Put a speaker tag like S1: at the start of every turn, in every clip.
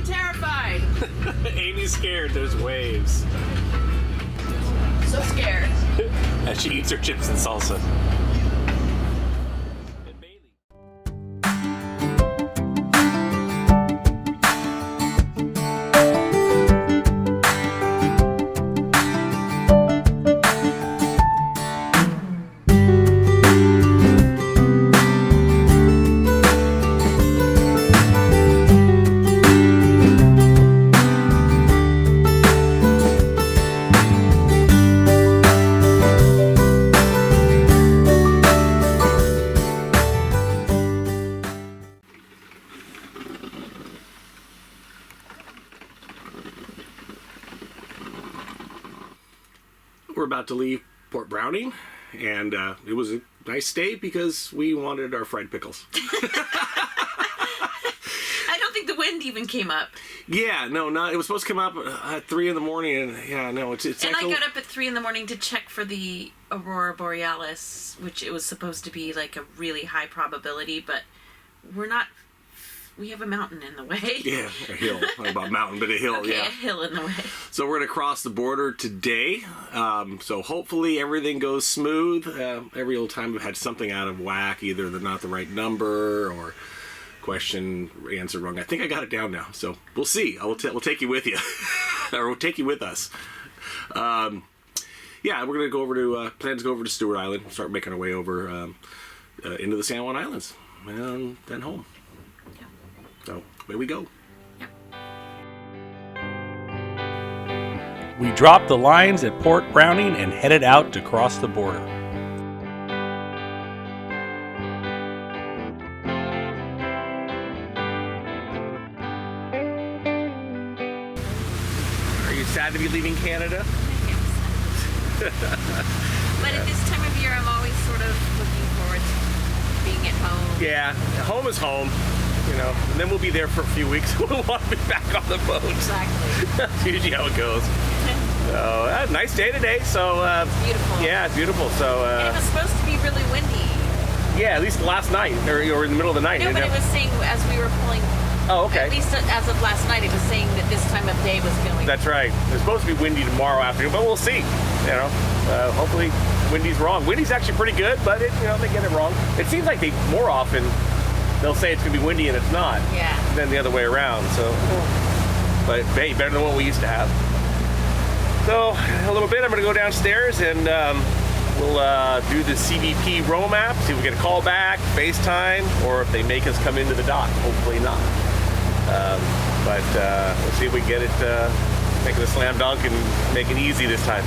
S1: I'm terrified.
S2: Amy's scared. There's waves.
S1: So scared.
S2: As she eats her chips and salsa. We're about to leave Port Browning, and it was a nice stay because we wanted our fried pickles.
S1: I don't think the wind even came up.
S2: Yeah, no, it was supposed to come up at 3 in the morning, and yeah, no, it's
S1: And
S2: actually...
S1: I got up at 3 in the morning to check for the Aurora Borealis, which it was supposed to be like a really high probability, but we have a mountain in the way.
S2: Yeah, a hill. Not about mountain, but a hill,
S1: Okay,
S2: yeah.
S1: a hill in the way.
S2: So we're going to cross the border today. So hopefully everything goes smooth. Every old time we've had something out of whack, either they're not the right number or question answered wrong. I think I got it down now. So we'll see. We'll take you with you. Or we'll take you with us. Yeah, we're going to go over to, plans to go over to Stewart Island, start making our way over into the San Juan Islands, and then home. So, away we go.
S1: Yep.
S3: We dropped the lines at Port Browning and headed out to cross the border.
S2: Are you sad to be leaving Canada?
S1: But at this time of year, I'm always sort of looking forward to being at home.
S2: Yeah, home is home. You know, and then we'll be there for a few weeks. We'll want to be back on the boat.
S1: Exactly.
S2: That's usually how it goes. So, nice day today. So,
S1: It's beautiful.
S2: yeah, it's beautiful. So,
S1: And it was supposed to be really windy.
S2: yeah, at least last night, or in the middle of the night.
S1: No, but it was saying as we were pulling.
S2: Oh, okay.
S1: At least as of last night, it was saying that this time of day was going.
S2: That's right. It's supposed to be windy tomorrow afternoon, but we'll see. You know, hopefully windy's wrong. Windy's actually pretty good, but they get it wrong. It seems like more often they'll say it's gonna be windy and it's not.
S1: Yeah.
S2: Than the other way around. So, but hey, better than what we used to have. So in a little bit, I'm gonna go downstairs and we'll do the CBP Roam app, see if we get a call back, FaceTime, or if they make us come into the dock. Hopefully not. But we'll see if we can get it, make it a slam dunk and make it easy this time.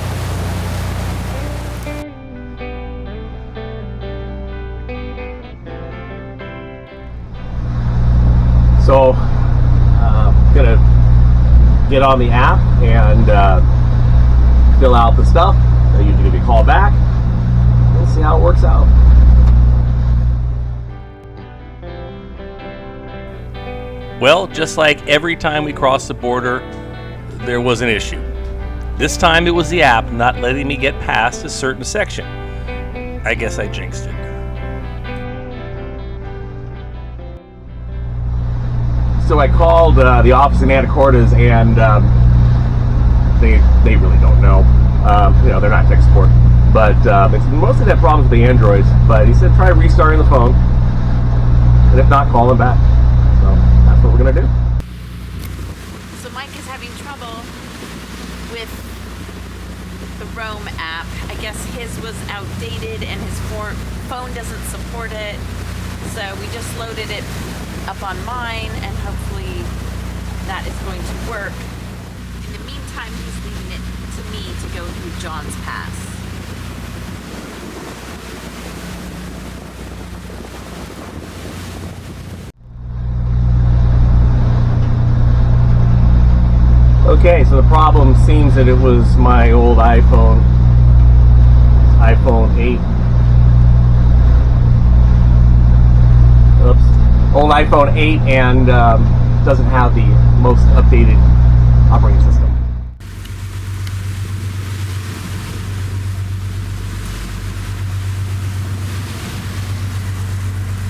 S2: So, gonna get on the app and fill out the stuff. They usually give you a call back. We'll see how it works out.
S3: Well, just like every time we crossed the border, there was an issue. This time it was the app not letting me get past a certain section. I guess I jinxed it.
S2: So I called the office in Anacortes, and they really don't know. They're not tech support, but it's mostly had problems with the Androids. But he said try restarting the phone, and if not, call them back. So that's what we're gonna do.
S1: So Mike is having trouble with the Roam app. I guess his was outdated and his phone doesn't support it. So we just loaded it up on mine, and hopefully that is going to work. In the meantime, he's leaving it to me to go through John's Pass.
S2: Okay, so the problem seems that it was my old iPhone 8. Old iPhone 8 and doesn't have the most updated operating system.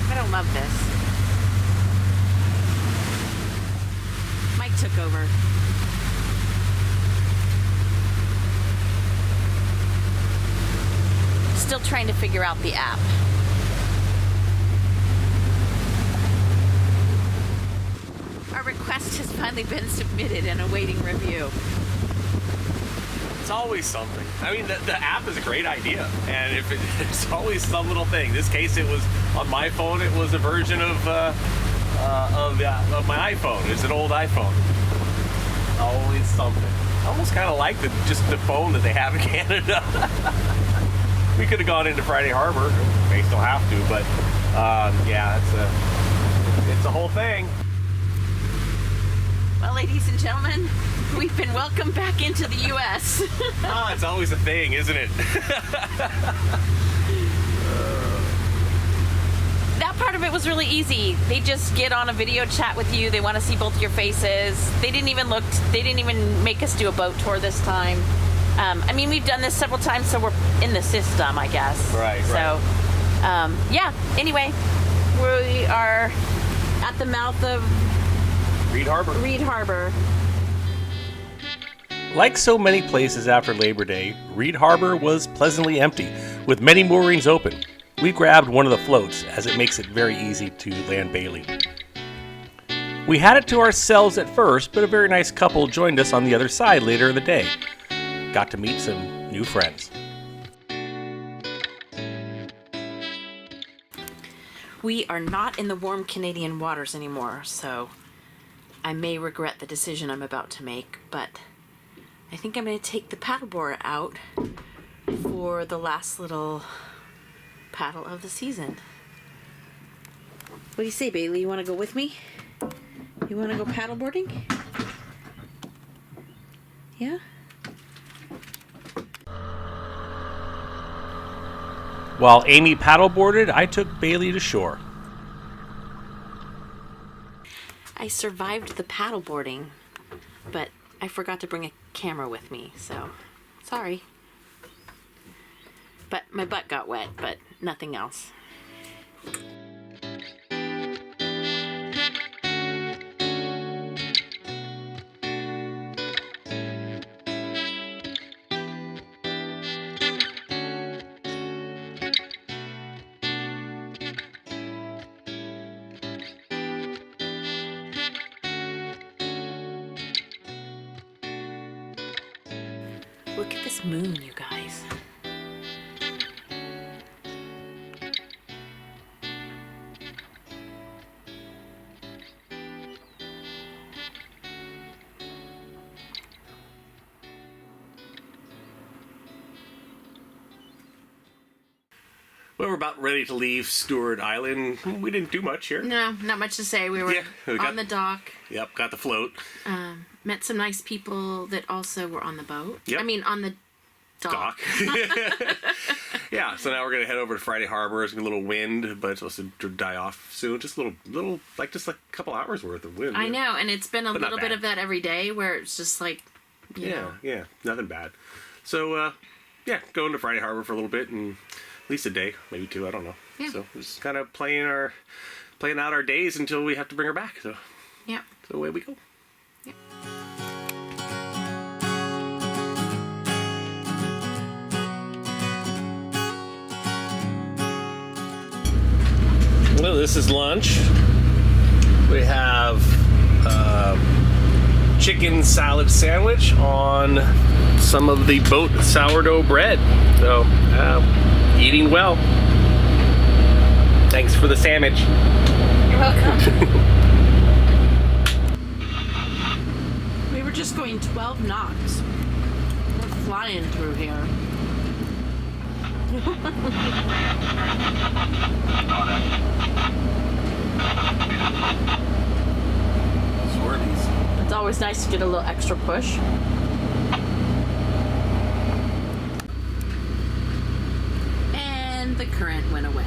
S1: I don't love this. Mike took over. Still trying to figure out the app. Our request has finally been submitted and awaiting review.
S3: It's always something. I mean, the app is a great idea, and it's always some little thing. In this case, it was on my phone. It was a version of my iPhone. It's an old iPhone. Always something. I almost kind of like just the phone that they have in Canada. We could have gone into Friday Harbor. May still have to, but yeah, it's a whole thing.
S1: Well, ladies and gentlemen, we've been welcomed back into the U.S.
S3: It's always a thing, isn't it?
S1: That part of it was really easy. They just get on a video chat with you. They want to see both your faces. They didn't even make us do a boat tour this time. I mean, we've done this several times, so we're in the system, I guess.
S3: Right.
S1: So, yeah. Anyway, we are at the mouth of
S3: Reid
S1: Harbor.
S3: Like so many places after Labor Day, Reid Harbor was pleasantly empty, with many moorings open. We grabbed one of the floats, as it makes it very easy to land Bailey. We had it to ourselves at first, but a very nice couple joined us on the other side later in the day. Got to meet some new friends.
S1: We are not in the warm Canadian waters anymore, so I may regret the decision I'm about to make, but I think I'm going to take the paddleboard out for the last little paddle of the season. What do you say, Bailey? You want to go with me? You want to go paddleboarding? Yeah?
S3: While Amy paddleboarded, I took Bailey to shore.
S1: I survived the paddleboarding, but I forgot to bring a camera with me, so sorry. But my butt got wet, but nothing else. Look at this moon, you guys.
S2: Well, we're about ready to leave Stewart Island. We didn't do much here.
S4: No, not much to say. We were on the dock.
S2: Yep, got the float.
S4: Met some nice people that also were on the boat.
S2: Yep.
S4: I mean, on the dock.
S2: Yeah, so now we're gonna head over to Friday Harbor. It's a little wind, but it's supposed to die off soon. Just a little, like just like a couple hours worth of wind.
S4: I know, and it's been a
S2: But not
S4: little bit
S2: bad.
S4: of that every day, where it's just like, you know.
S2: Yeah, nothing bad. So, yeah, going to Friday Harbor for a little bit, and at least a day, maybe two. I don't know.
S4: Yeah.
S2: So just kind of playing out our days until we have to bring her back. So,
S4: Yeah.
S2: so away we go. Well, this is lunch. We have chicken salad sandwich on some of the boat sourdough bread. So, eating well. Thanks for the sandwich.
S1: You're welcome. We were just going 12 knots. We're flying through here.
S2: Swervies.
S1: It's always nice to get a little extra push. And the current went away.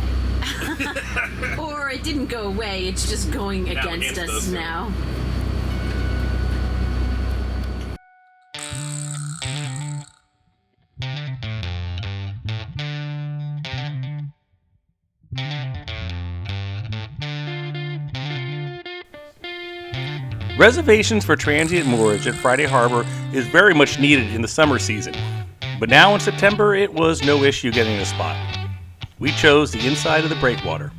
S1: Or it didn't go away, it's just going against us now.
S3: Reservations for transient moorage at Friday Harbor is very much needed in the summer season, but now in September it was no issue getting a spot. We chose the inside of the breakwater.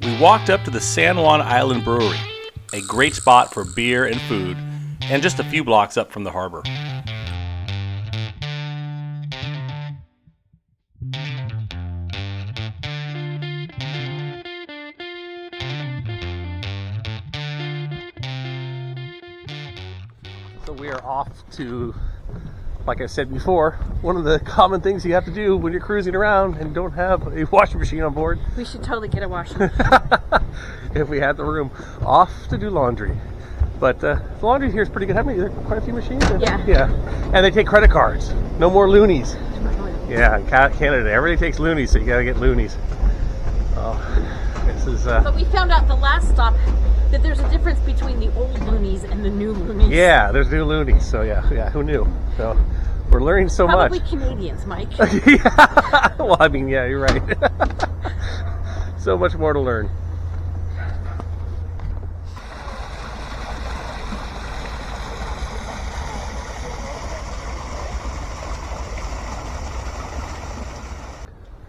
S3: We walked up to the San Juan Island Brewery, a great spot for beer and food, and just a few blocks up from the harbor. So we are off to, like I said before, one of the common things you have to do when you're cruising around and don't have a washing machine on board.
S1: We should totally get a washing machine.
S3: If we had the room. Off to do laundry. But the laundry here is pretty good. How many? There are quite a few machines?
S1: Yeah.
S3: Yeah. And they take credit cards. No more loonies. Yeah, in Canada, everybody takes loonies, so you gotta get loonies. Oh, this is...
S1: But we found out the last stop that there's a difference between the old loonies and the new loonies.
S3: Yeah, there's new loonies, so yeah, who knew? So we're learning so
S1: Probably
S3: much.
S1: Canadians, Mike.
S3: Yeah. Well, I mean, yeah, you're right. So much more to learn.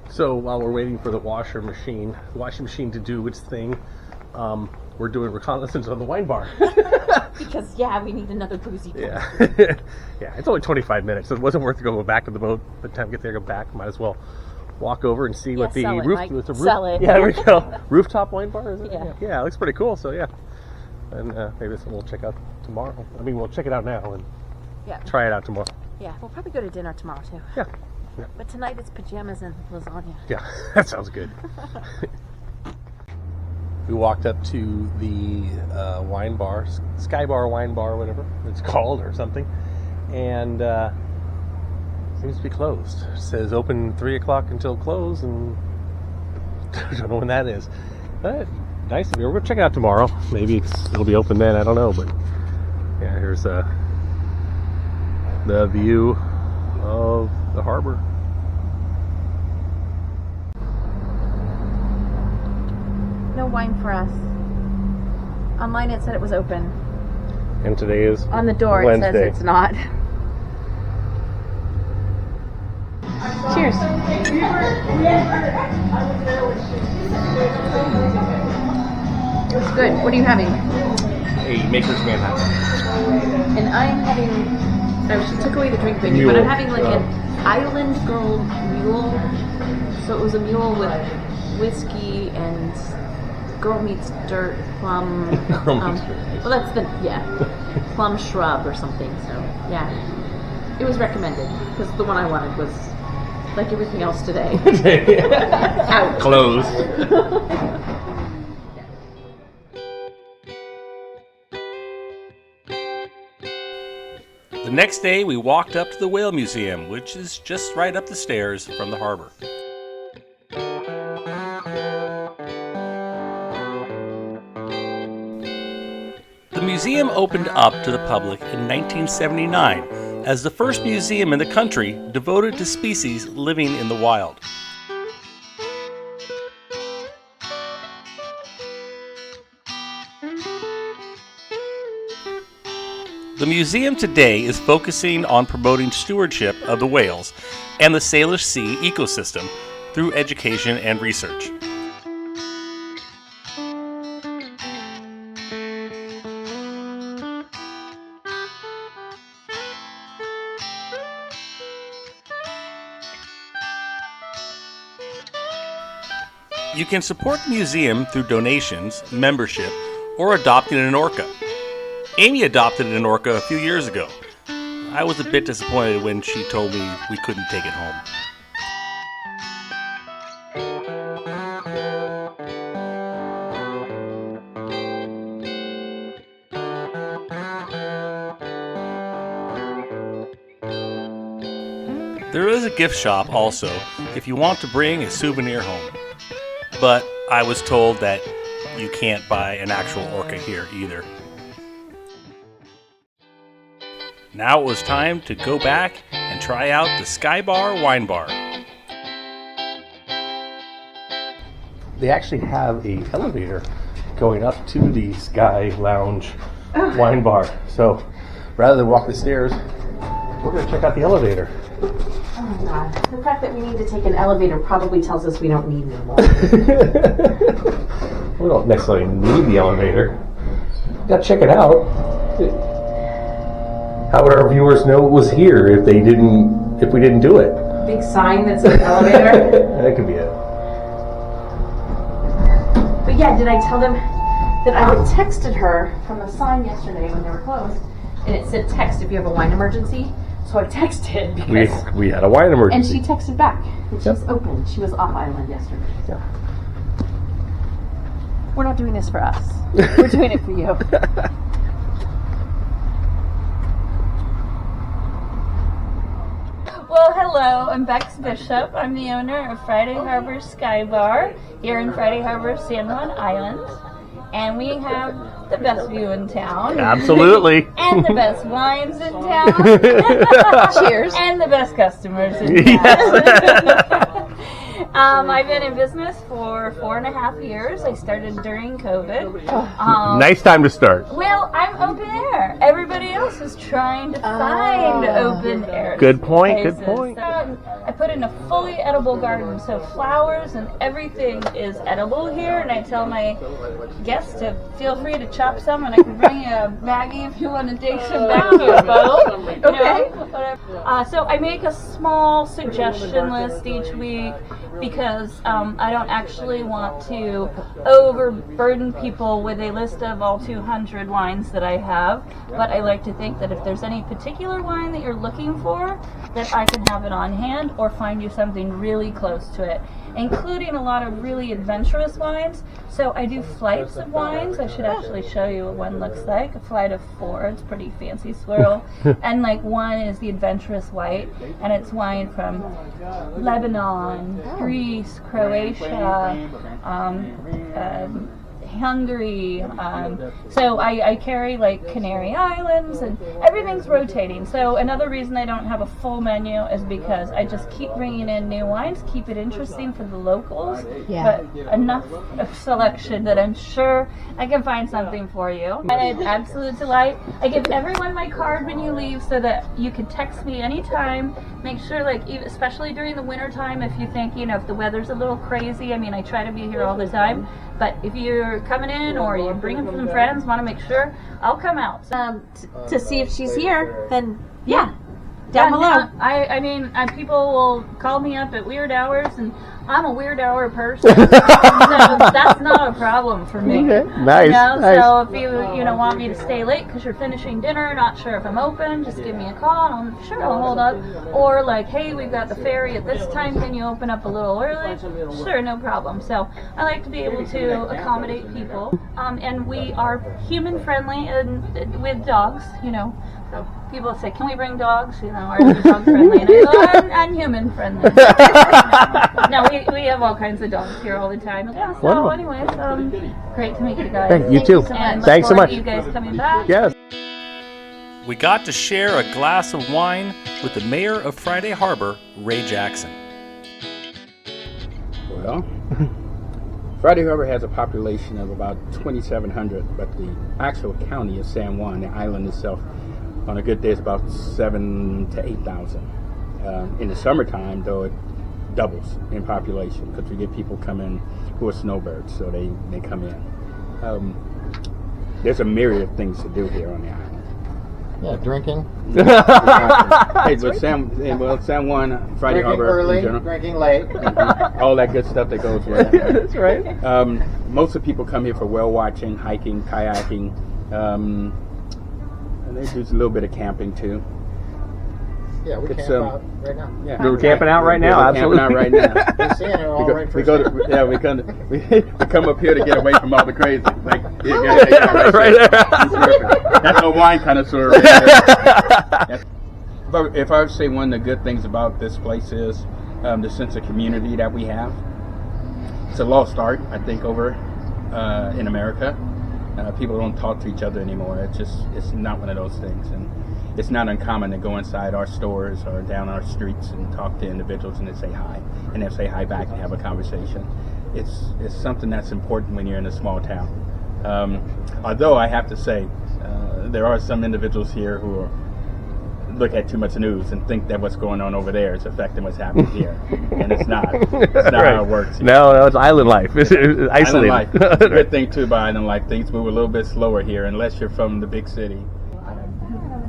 S3: So while we're waiting for the washing machine to do its thing, we're doing reconnaissance on the wine bar.
S1: Because, yeah, we need another boozy place.
S3: Yeah. Yeah, it's only 25 minutes, so it wasn't worth going back to the boat. By the time we get there, go back, might as well walk over and see what the
S1: sell it,
S3: roof...
S1: Mike.
S3: It's a roof,
S1: Sell it.
S3: Yeah, there we go. Rooftop wine bar, is it?
S1: Yeah.
S3: Yeah, it looks pretty cool, so yeah. And maybe this one we'll check out tomorrow. I mean, we'll check it out now and
S1: Yeah.
S3: try it out tomorrow.
S1: Yeah, we'll probably go to dinner tomorrow, too.
S3: Yeah.
S1: But tonight it's pajamas and lasagna.
S3: Yeah, that sounds good. We walked up to the wine bar, Sky Bar Wine Bar, whatever it's called, or something, and seems to be closed. It says open 3 o'clock until close, and I don't know when that is. But nice of you. We're gonna check it out tomorrow. Maybe it'll be open then. I don't know, but yeah, here's the view of the harbor.
S1: No wine for us. Online it said it was open.
S3: And today is
S1: On the door
S3: Wednesday.
S1: it says it's not. Cheers. It's good. What are you having?
S3: A Maker's Manhattan.
S1: And I'm having, oh, she took away the drink menu,
S3: Mule.
S1: but I'm having like an Island Girl mule. So it was a mule with whiskey and Girl Meets Dirt plum.
S3: Girl Meets Dirt.
S1: Well, that's the, plum shrub or something. So, yeah. It was recommended because the one I wanted was like everything else today. Out.
S3: Closed. The next day, we walked up to the Whale Museum, which is just right up the stairs from the harbor. The museum opened up to the public in 1979 as the first museum in the country devoted to species living in the wild. The museum today is focusing on promoting stewardship of the whales and the Salish Sea ecosystem through education and research. You can support the museum through donations, membership, or adopting an orca. Amy adopted an orca a few years ago. I was a bit disappointed when she told me we couldn't take it home. There is a gift shop also if you want to bring a souvenir home. But I was told that you can't buy an actual orca here either. Now it was time to go back and try out the Sky Bar Wine Bar. They actually have a elevator going up to the Sky Lounge Wine Bar. So rather than walk the stairs, we're going to check out the elevator.
S4: Oh my god. The fact that we need to take an elevator probably tells us we don't need any more.
S3: We don't necessarily need the elevator. Gotta check it out. How would our viewers know it was here if we didn't do it?
S4: Big sign that says elevator.
S3: That could be it.
S4: But yeah, did I tell them that I had texted her from the sign yesterday when they were closed, and it said text if you have a wine emergency. So I texted because
S3: We had a wine
S4: and
S3: emergency.
S4: she texted back. And she's open. She was off island yesterday.
S3: Yeah.
S1: We're not doing this for us. We're doing it for you.
S5: Well, hello, I'm Bex Bishop. I'm the owner of Friday Harbor Sky Bar here in Friday Harbor, San Juan Island. And we have the best view in town.
S3: Absolutely.
S5: And the best wines in town.
S1: Cheers.
S5: And the best customers in town. I've been in business for 4.5 years. I started during COVID.
S3: Nice time to start.
S5: Well, I'm open air. Everybody else is trying to find open air.
S3: Good point, good
S5: places.
S3: point.
S5: So, I put in a fully edible garden, so flowers and everything is edible here. And I tell my guests to feel free to chop some, and I can bring you a baggie if you want to take some back to your boat. Okay. So I make a small suggestion list each week because I don't actually want to overburden people with a list of all 200 wines that I have, but I like to think that if there's any particular wine that you're looking for, that I can have it on hand or find you something really close to it, including a lot of really adventurous wines. So I do flights of wines. I should actually show you what one looks like. A flight of 4. It's pretty fancy swirl. And like one is the adventurous white, and it's wine from Lebanon, Greece, Croatia, Hungary. So I carry like Canary Islands, and everything's rotating. So another reason I don't have a full menu is because I just keep bringing in new wines, keep it interesting for the locals, but enough of selection that I'm sure I can find something for you. And it's absolute delight. I give everyone my card when you leave so that you can text me anytime. Make sure, like, especially during the winter time, if you think, if the weather's a little crazy, I mean, I try to be here all the time, but if you're coming in or you're bringing some friends, want to make sure, I'll come out.
S1: To see if she's here, then down below.
S5: I mean, people will call me up at weird hours, and I'm a weird hour person, so that's not a problem for me.
S3: Okay. Nice. Nice.
S5: So if you want me to stay late because you're finishing dinner, not sure if I'm open, just give me a call, and I'm sure I'll hold up. Or like, hey, we've got the ferry at this time. Can you open up a little early? Sure, no problem. So I like to be able to accommodate people, and we are human friendly and with dogs. So people say, can we bring dogs? Are you dog friendly? And I go, I'm human friendly. No, we have all kinds of dogs here all the time. Yeah, so
S3: Wonderful.
S5: anyways, great to meet you guys.
S3: Thank you too.
S5: And
S3: Thanks so
S5: look
S3: much.
S5: forward to you guys coming back.
S3: Yes. We got to share a glass of wine with the mayor of Friday Harbor, Ray Jackson.
S6: Well, Friday Harbor has a population of about 2,700, but the actual county is San Juan, the island itself. On a good day, it's about 7,000 to 8,000. In the summertime, though, it doubles in population because we get people come in who are snowbirds, so they come in. There's a myriad of things to do here on the island.
S7: Yeah, drinking.
S6: Hey, but San Juan, Friday
S7: Drinking
S6: Harbor
S7: early,
S6: in general,
S7: drinking late.
S6: all that good stuff that goes with it.
S3: That's right.
S6: Most of the people come here for whale watching, hiking, kayaking. And they do a little bit of camping too.
S7: Yeah, we
S6: It's,
S7: camp out right now.
S6: Yeah,
S3: We're camping out right now.
S6: We're
S3: Absolutely.
S6: camping out right now.
S7: You're seeing it all right
S6: we
S7: first.
S6: come up here to get away from all the crazy. Like, right there. That's a wine connoisseur. Right there. If I would say one of the good things about this place is the sense of community that we have. It's a lost art, I think, over in America. People don't talk to each other anymore. It's not one of those things. And it's not uncommon to go inside our stores or down our streets and talk to individuals and they say hi. And they'll say hi back and have a conversation. It's something that's important when you're in a small town. Although I have to say, there are some individuals here who look at too much news and think that what's going on over there is affecting what's happening here, and it's not. It's not
S3: Right.
S6: how it works.
S3: No, it's island life. It's
S6: Island
S3: isolated.
S6: life. The good thing too about island life, things move a little bit slower here, unless you're from the big city.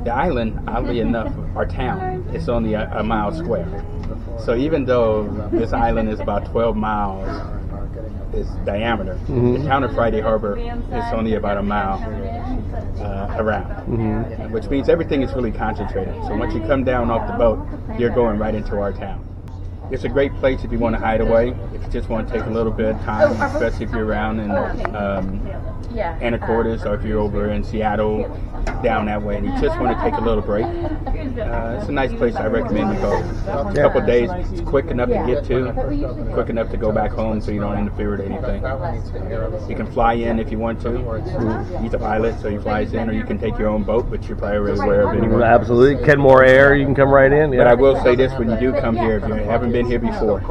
S6: The island, oddly enough, our town, is only a mile square. So even though this island is about 12 miles its diameter, the town of Friday Harbor is only about a mile around, which means everything is really concentrated. So once you come down off the boat, you're going right into our town. It's a great place if you want to hide away, if you just want to take a little bit of time, especially if you're around in Anacortes or if you're over in Seattle, down that way, and you just want to take a little break. It's a nice place. I recommend you go. A couple of days, it's quick enough to get to, quick enough to go back home so you don't interfere with anything. You can fly in if you want to. He's a pilot, so he flies in, or you can take your own boat, which you're probably really aware of anyway.
S3: Absolutely. Kenmore Air, you can come right in.
S6: But I will say this, when you do come here, if you haven't been here before,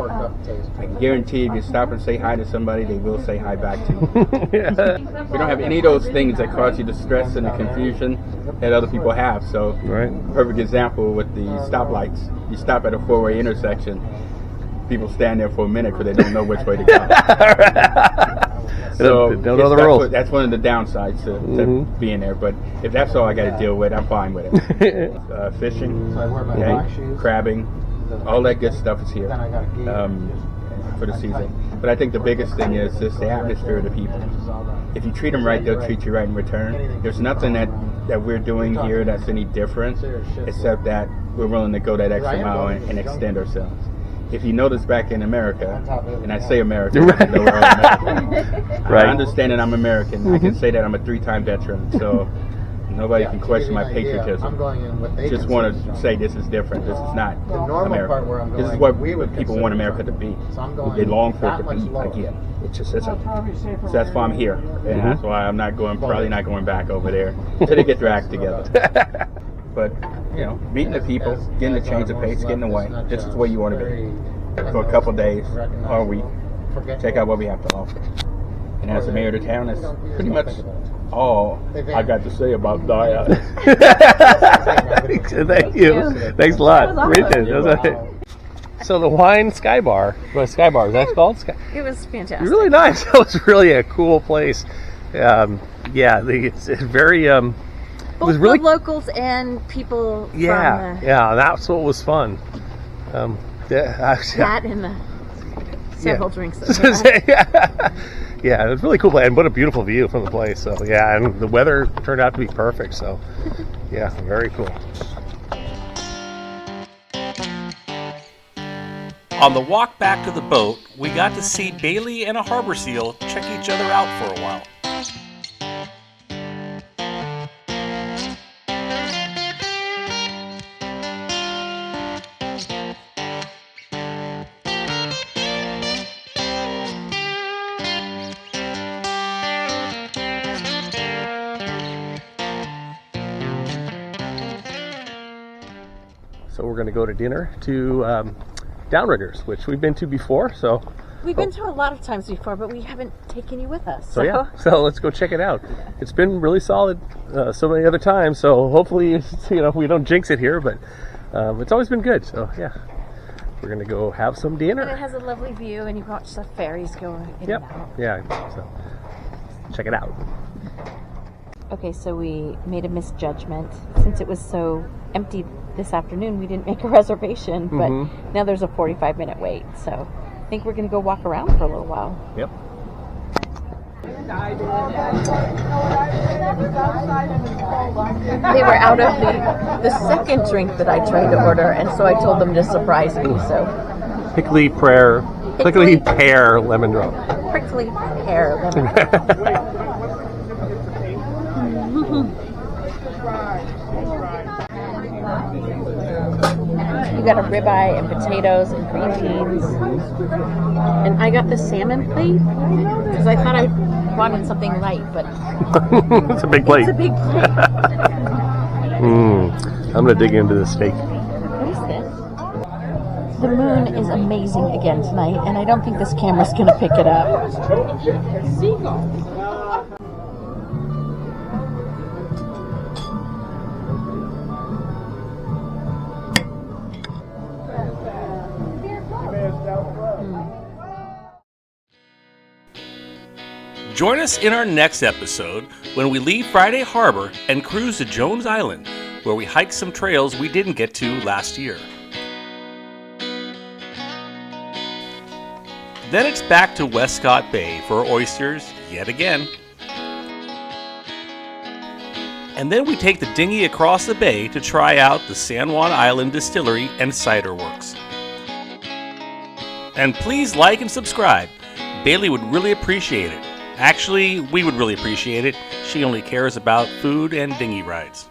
S6: I can guarantee if you stop and say hi to somebody, they will say hi back to you. We don't have any of those things that cause you the stress and the confusion that other people have. So, perfect example with the stoplights. You stop at a four-way intersection, people stand there for a minute because they don't know which way to go. So
S3: don't know the rules.
S6: That's one of the downsides to being there. But if that's all I got to deal with, I'm fine with it. Fishing, crabbing, all that good stuff is here for the season. But I think the biggest thing is just the atmosphere of the people. If you treat them right, they'll treat you right in return. There's nothing that we're doing here that's any different, except that we're willing to go that extra mile and extend ourselves. If you notice back in America, and I say America, even though we're all American, I understand that I'm American. I can say that I'm a 3-time veteran, so nobody can question my patriotism. Just want to say this is different. This is not America. This is what people want America to be. They long for it to be again. It just isn't. So that's why I'm here, and that's why I'm probably not going back over there until they get their act together. But meeting the people, getting the change of pace, getting away. This is where you want to be for a couple of days or a week. Check out what we have to offer. And as the mayor of the town, that's pretty much all I got to say about that.
S3: Thank you. Thanks a lot. Appreciate it. So the Wine Sky Bar, is that called?
S1: It was fantastic.
S3: Really nice. That was really a cool place. It's very. It was really
S1: locals and people.
S3: That's what was fun.
S1: That and the several drinks.
S3: Yeah, it was really cool, and what a beautiful view from the place. So and the weather turned out to be perfect. So very cool. On the walk back to the boat, we got to see Bailey and a harbor seal check each other out for a while. So we're going to go to dinner to Downriggers, which we've been to before. So
S1: we've been to a lot of times before, but we haven't taken you with us.
S3: So let's go check it out. It's been really solid so many other times. So hopefully, we don't jinx it here, but it's always been good. So we're going to go have some dinner.
S1: And it has a lovely view, and you watch the ferries go in and out.
S3: Yeah. So check it out.
S1: Okay, so we made a misjudgment. Since it was so empty this afternoon, we didn't make a reservation, but now there's a 45-minute wait. So I think we're going to go walk around for a little while.
S3: Yep.
S1: They were out of the second drink that I tried to order, and so I told them to surprise me. So
S3: Prickly pear lemon drop.
S1: Prickly pear lemon drop.
S4: You got a ribeye and potatoes and green beans. And I got the salmon plate because I thought I wanted something light, but
S3: It's a big plate.
S4: it's a big plate.
S3: I'm gonna dig into this steak.
S4: What is this? The moon is amazing again tonight, and I don't think this camera's gonna pick it up.
S3: Join us in our next episode when we leave Friday Harbor and cruise to Jones Island, where we hike some trails we didn't get to last year. Then it's back to Westcott Bay for oysters yet again. And then we take the dinghy across the bay to try out the San Juan Island Distillery and Cider Works. And please like and subscribe. Bailey would really appreciate it. Actually, we would really appreciate it. She only cares about food and dinghy rides.